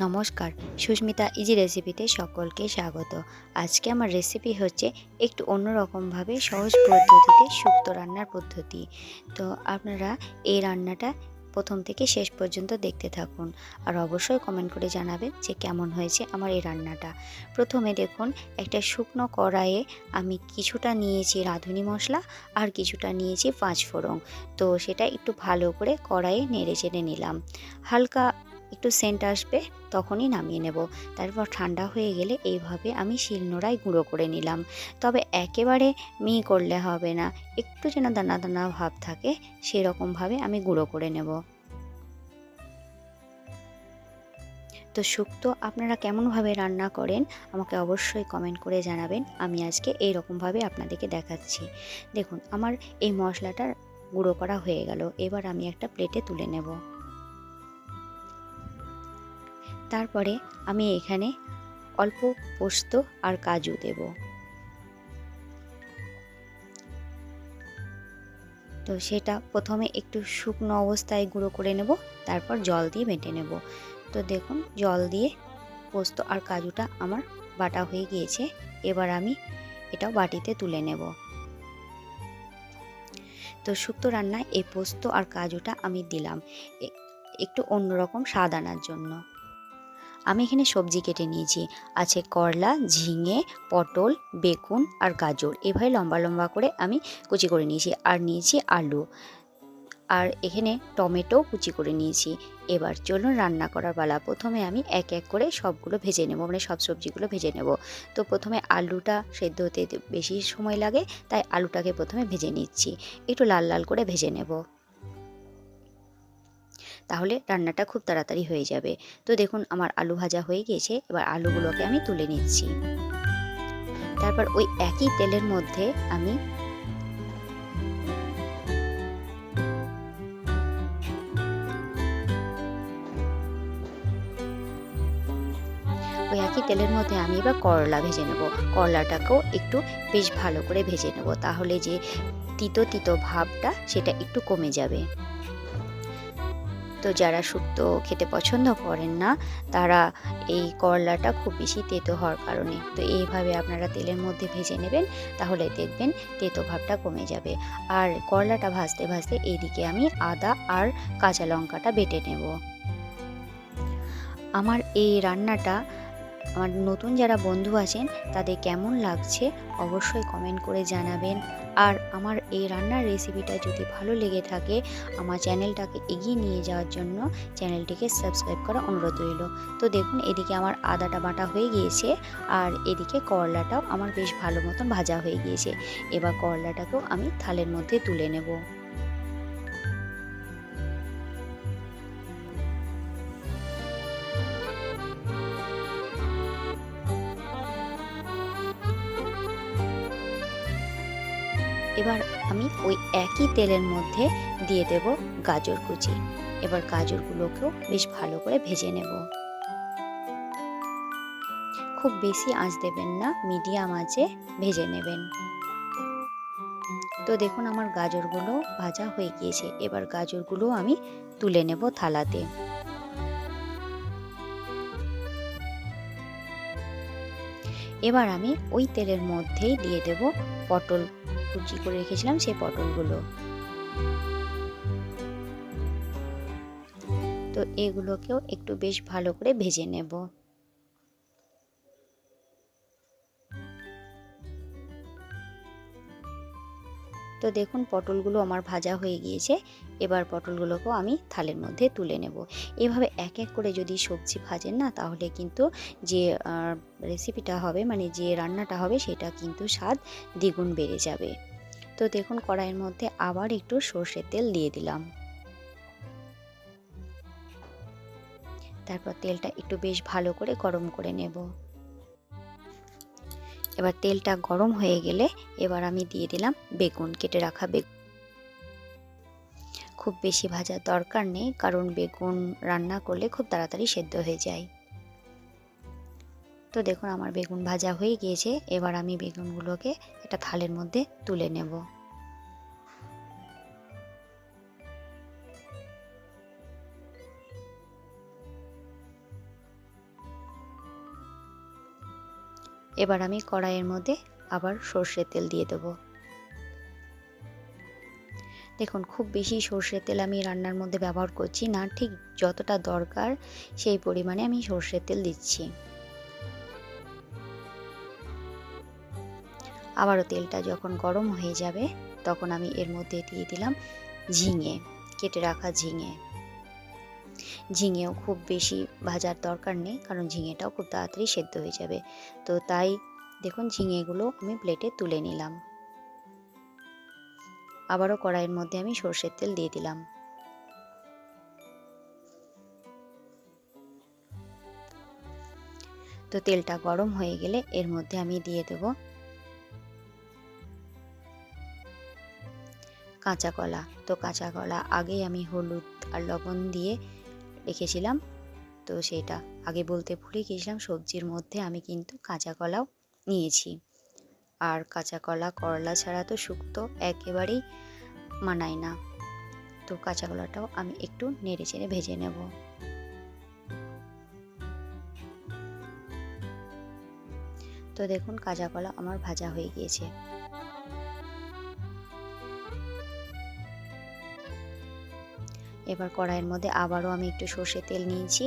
নমস্কার, সুস্মিতা ইজি রেসিপিতে সকলকে স্বাগত। আজকে আমার রেসিপি হচ্ছে একটু অন্যরকমভাবে সহজ পদ্ধতিতে শুক্তো রান্নার পদ্ধতি। তো আপনারা এই রান্নাটা প্রথম থেকে শেষ পর্যন্ত দেখতে থাকুন, আর অবশ্যই কমেন্ট করে জানাবেন যে কেমন হয়েছে আমার এই রান্নাটা। প্রথমে দেখুন, একটা শুকনো কড়াইয়ে আমি কিছুটা নিয়েছি রাঁধুনি মশলা আর কিছুটা নিয়েছি পাঁচফোড়ন। তো সেটা একটু ভালো করে কড়াইয়ে নেড়ে চেড়ে নিলাম। হালকা একটু সেন্ট আসবে তখনই নামিয়ে নেব। তারপর ঠান্ডা হয়ে গেলে এইভাবে আমি শিলনোড়ায় গুঁড়ো করে নিলাম। তবে একেবারে মিহি করলে হবে না, একটু যেন দানা দানা ভাব থাকে সেরকমভাবে আমি গুঁড়ো করে নেব। তো শুক্তো আপনারা কেমনভাবে রান্না করেন আমাকে অবশ্যই কমেন্ট করে জানাবেন। আমি আজকে এই রকমভাবে আপনাদেরকে দেখাচ্ছি। দেখুন, আমার এই মশলাটা গুঁড়ো করা হয়ে গেল। এবার আমি একটা প্লেটে তুলে নেব। তারপরে আমি এখানে অল্প পোস্ত আর কাজু দেব। তো সেটা প্রথমে একটু শুকনো অবস্থায় গুঁড়ো করে নেব, তারপর জল দিয়ে বেটে নেব। তো দেখুন, জল দিয়ে পোস্ত আর কাজুটা আমার বাটা হয়ে গিয়েছে। এবার আমি এটাও বাটিতে তুলে নেব। তো শুক্তো রান্নায় এই পোস্ত আর কাজুটা আমি দিলাম একটু অন্যরকম স্বাদ আনার জন্য। আমি এখানে সবজি কেটে নিয়েছি। আছে করলা, ঝিঙে, পটল, বেগুন আর গাজর। এভাবে লম্বা লম্বা করে আমি কুচি করে নিয়েছি। আর নিয়েছি আলু, আর এখানে টমেটো কুচি করে নিয়েছি। এবার চলুন রান্না করার পালা। প্রথমে আমি এক এক করে সবগুলো ভেজে নেব, মানে সব সবজিগুলো ভেজে নেব। তো প্রথমে আলুটা সেদ্ধ হতে বেশি সময় লাগে, তাই আলুটাকে প্রথমে ভেজে নিচ্ছি। একটু লাল লাল করে ভেজে নেব, তাহলে রান্নাটা খুব তাড়াতাড়ি হয়ে যাবে। তো দেখুন, আমার আলু ভাজা হয়ে গিয়েছে। এবার আলুগুলোকে আমি তুলে নিচ্ছি। তারপর ওই একই তেলের মধ্যে আমি এবার করলা ভেজে নেব। করলাটাকেও একটু বেশ ভালো করে ভেজে নেব, তাহলে যে তিতো তিতো ভাবটা সেটা একটু কমে যাবে। তো যারা শুক্তো খেতে পছন্দ করেন না, তারা এই করলাটা খুব বেশি তেতো হওয়ার কারণে তো এইভাবে আপনারা তেলের মধ্যে ভেজে নেবেন, তাহলে দেখবেন তেতো ভাবটা কমে যাবে। আর করলাটা ভাজতে ভাজতে এইদিকে আমি আদা আর কাঁচা লঙ্কাটা বেটে নেব। আমার এই রান্নাটা আমার নতুন যারা বন্ধু আছেন তাদের কেমন লাগছে অবশ্যই কমেন্ট করে জানাবেন। আর আমার এই রান্নার রেসিপিটা যদি ভালো লেগে থাকে, আমার চ্যানেলটাকে এগিয়ে নিয়ে যাওয়ার জন্য চ্যানেলটিকে সাবস্ক্রাইব করা অনুরোধ রইল। তো দেখুন, এদিকে আমার আদাটা বাটা হয়ে গিয়েছে, আর এদিকে করলাটাও আমার বেশ ভালো মতন ভাজা হয়ে গিয়েছে। এবার করলাটাকেও আমি থালের মধ্যে তুলে নেব। এবার আমি ওই একই তেলের মধ্যে দিয়ে দেব গাজর কুচি। এবার গাজরগুলোকেও বেশ ভালো করে ভেজে নেব। খুব বেশি আঁচ দেবেন না, মিডিয়াম আঁচে ভেজে নেবেন। তো দেখুন, আমার গাজরগুলো ভাজা হয়ে গিয়েছে। এবার গাজরগুলো আমি তুলে নেব থালাতে। এবার আমি ওই তেলের মধ্যেই দিয়ে দেব পটল কুচি করে রেখেছিলাম, সেই পটলগুলো। তো এগুলোকেও একটু বেশ ভালো করে ভেজে নেব। তো দেখুন, পটলগুলো আমার ভাজা হয়ে গিয়েছে। এবার পটলগুলোকেও আমি থালের মধ্যে তুলে নেব। এভাবে এক এক করে যদি সবজি ভাজেন না, তাহলে কিন্তু যে রেসিপিটা হবে, মানে যে রান্নাটা হবে, সেটা কিন্তু স্বাদ দ্বিগুণ বেড়ে যাবে। তো দেখুন, কড়াইয়ের মধ্যে আবার একটু সর্ষের তেল দিয়ে দিলাম। তারপর তেলটা একটু বেশ ভালো করে গরম করে নেব। এবার তেলটা গরম হয়ে গেলে এবার আমি দিয়ে দিলাম বেগুন, কেটে রাখা বেগুন। খুব বেশি ভাজার দরকার নেই, কারণ বেগুন রান্না করলে খুব তাড়াতাড়ি সেদ্ধ হয়ে যায়। তো দেখুন, আমার বেগুন ভাজা হয়ে গিয়েছে। এবার আমি বেগুনগুলোকে একটা থালের মধ্যে তুলে নেব। এবার আমি কড়াইয়ের মধ্যে আবার সর্ষের তেল দিয়ে দেবো। দেখুন খুব বেশি সর্ষের তেল আমি রান্নার মধ্যে ব্যবহার করছি না, ঠিক যতটা দরকার সেই পরিমাণে আমি সর্ষের তেল দিচ্ছি। আবারও তেলটা যখন গরম হয়ে যাবে তখন আমি এর মধ্যে দিয়ে দিলাম ঝিঙে, কেটে রাখা ঝিঙে। ঝিঙেও খুব বেশি ভাজার দরকার নেই, কারণ ঝিঙেটাও খুব তাড়াতাড়ি সেদ্ধ হয়ে যাবে। তো তাই দেখুন ঝিঙেগুলো আমি প্লেটে তুলে নিলাম। আবারও কড়াইয়ের মধ্যে আমি সর্ষের তেল দিয়ে দিলাম। তো তেলটা গরম হয়ে গেলে এর মধ্যে আমি দিয়ে দেব কাঁচা কলা। তো কাঁচা কলা আগেই আমি হলুদ আর লবণ দিয়ে রেখেছিলাম, তো সেটা আগে বলতে ভুলে গিয়েছিলাম, সবজির মধ্যে আমি কিন্তু কাঁচা কলাও নিয়েছি। আর কাঁচা কলা করলা ছাড়া তো শুক্তো একেবারেই মানায় না। তো কাঁচা কলাটাও আমি একটু নেড়ে চেড়ে ভেজে নেব। তো দেখুন কাঁচা কলা আমার ভাজা হয়ে গিয়েছে। এবার কড়াইয়ের মধ্যে আবারও আমি একটু সর্ষের তেল নিয়েছি,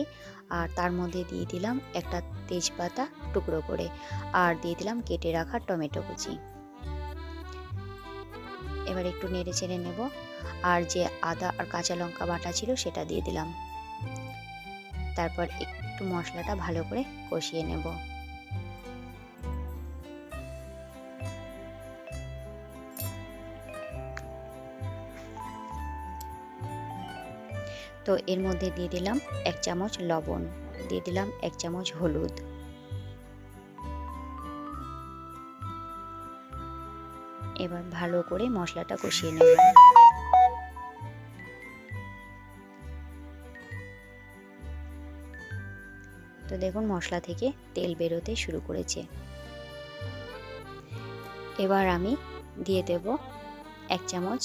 আর তার মধ্যে দিয়ে দিলাম একটা তেজপাতা টুকরো করে, আর দিয়ে দিলাম কেটে রাখা টমেটো কুচি। এবার একটু নেড়ে চেড়ে নেব, আর যে আদা আর কাঁচা লঙ্কা বাটা ছিল সেটা দিয়ে দিলাম। তারপর একটু মশলাটা ভালো করে কষিয়ে নেব। তো এর মধ্যে দিয়ে দিলাম 1 চামচ লবণ, দিয়ে দিলাম 1 চামচ হলুদ। এবার ভালো করে মশলাটা কষিয়ে নেব। তো দেখুন মশলা থেকে তেল বেরোতে শুরু করেছে। এবার আমি দিয়ে দেব 1 চামচ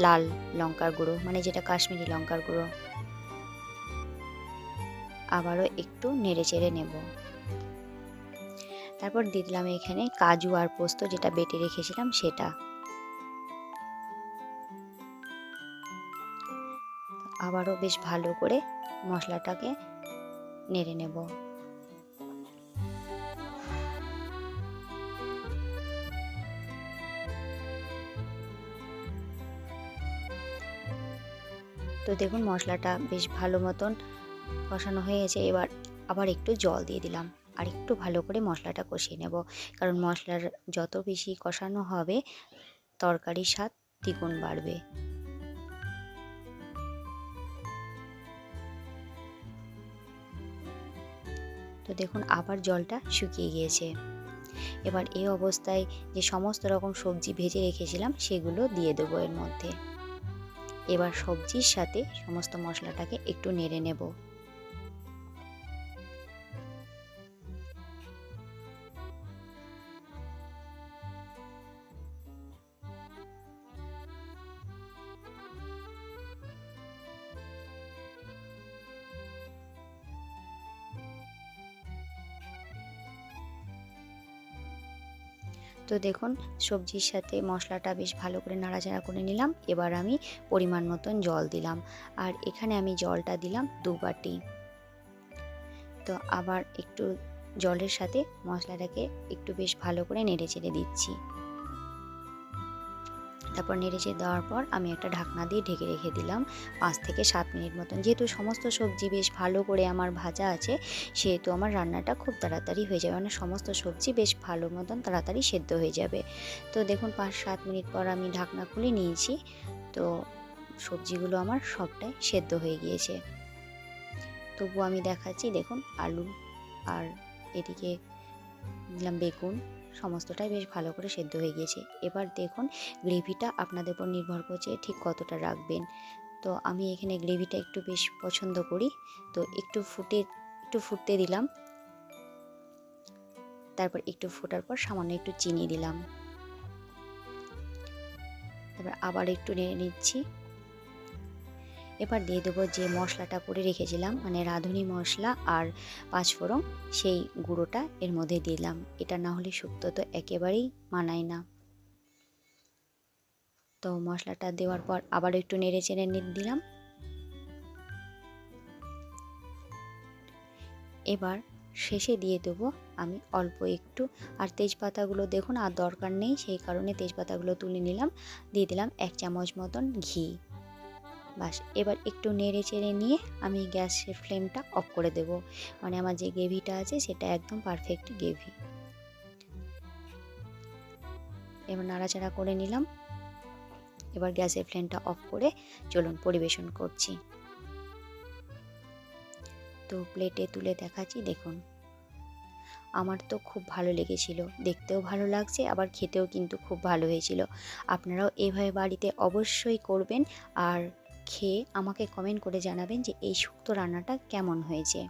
লাল লঙ্কার গুঁড়ো, মানে যেটা কাশ্মীরি লঙ্কার গুঁড়ো। আবারও একটু নেড়ে চেড়ে নেব। তারপর দিয়ে দিলাম এখানে কাজু আর পোস্ত, যেটা বেটে রেখেছিলাম সেটা। আবারও বেশ ভালো করে মশলাটাকে নেড়ে নেব। তো দেখুন মশলাটা বেশ ভালো মতন কষানো হয়ে গেছে। এবার আবার একটু জল দিয়ে দিলাম, আর একটু ভালো করে মশলাটা কষিয়ে নেব, কারণ মশলার যত বেশি কষানো হবে তরকারির স্বাদ দ্বিগুণ বাড়বে। তো দেখুন আবার জলটা শুকিয়ে গিয়েছে। এবার এই অবস্থায় যে সমস্ত রকম সবজি ভেজে রেখেছিলাম সেগুলো দিয়ে দেবো এর মধ্যে। এবার সবজির সাথে সমস্ত মশলাটাকে একটু নেড়ে নেব। তো দেখুন সবজির সাথে মশলাটা বেশ ভালো করে নাড়াচাড়া করে নিলাম। এবার আমি পরিমাণ মতন জল দিলাম, আর এখানে আমি জলটা দিলাম 2 বাটি। তো আবার একটু জলের সাথে মশলাটাকে একটু বেশ ভালো করে নেড়ে চেড়ে দিচ্ছি। তারপর নেড়েচেড়ে দেওয়ার পর আমি একটা ঢাকনা দিয়ে ঢেকে রেখে দিলাম 5 থেকে 7 মিনিট মতন। যেহেতু সমস্ত সবজি বেশ ভালো করে আমার ভাজা আছে, সেহেতু আমার রান্নাটা খুব তাড়াতাড়ি হয়ে যাবে, মানে সমস্ত সবজি বেশ ভালো মতন তাড়াতাড়ি সেদ্ধ হয়ে যাবে। তো দেখুন 5-7 মিনিট পর আমি ঢাকনা খুলে নিয়েছি। তো সবজিগুলো আমার সবটাই সেদ্ধ হয়ে গিয়েছে। তবু আমি দেখাচ্ছি, দেখুন আলু আর এদিকে দিলাম বেগুন, সমস্তটাই বেশ ভালো করে সেদ্ধ হয়ে গিয়েছে। এবার দেখুন গ্রেভিটা আপনাদের উপর নির্ভর করছে ঠিক কতটা রাখবেন। তো আমি এখানে গ্রেভিটা একটু বেশ পছন্দ করি, তো একটু ফুটতে দিলাম। তারপর একটু ফোটার পর সামান্য একটু চিনি দিলাম। তারপর আবার একটু নেড়ে নিচ্ছি। এবার দিয়ে দেবো যে মশলাটা করে রেখেছিলাম, মানে রাঁধুনি মশলা আর পাঁচফোড়ন, সেই গুঁড়োটা এর মধ্যে দিলাম। এটা না হলে শুক্তো তো একেবারেই মানায় না। তো মশলাটা দেওয়ার পর আবার একটু নেড়ে চেড়ে দিলাম। এবার শেষে দিয়ে দেবো আমি অল্প একটু, আর তেজপাতাগুলো দেখুন আর দরকার নেই, সেই কারণে তেজপাতাগুলো তুলে নিলাম। দিয়ে দিলাম 1 চামচ মতন ঘি। বাস, এবার একটু নেড়ে চেড়ে নিয়ে আমি গ্যাসের ফ্লেমটা অফ করে দেব। মানে আমার যে গ্রেভিটা আছে সেটা একদম পারফেক্ট গ্রেভি। এবার নাড়াচাড়া করে নিলাম। এবার গ্যাসের ফ্লেমটা অফ করে চলুন পরিবেশন করছি। তো প্লেটে তুলে দেখাচ্ছি, দেখুন। আমার তো খুব ভালো লেগেছিল, দেখতেও ভালো লাগছে, আবার খেতেও কিন্তু খুব ভালো হয়েছিল। আপনারাও এভাবে বাড়িতে অবশ্যই করবেন, আর খেয়ে আমাকে কমেন্ট করে জানাবেন যে এই শুক্তো রান্নাটা কেমন হয়েছে।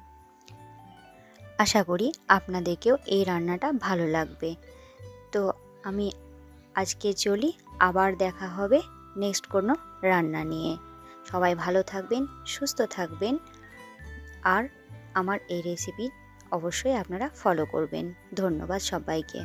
আশা করি আপনাদেরকেও এই রান্নাটা ভালো লাগবে। তো আমি আজকে চলি, আবার দেখা হবে নেক্সট কোনো রান্না নিয়ে। সবাই ভালো থাকবেন, সুস্থ থাকবেন, আর আমার এই রেসিপি অবশ্যই আপনারা ফলো করবেন। ধন্যবাদ সবাইকে।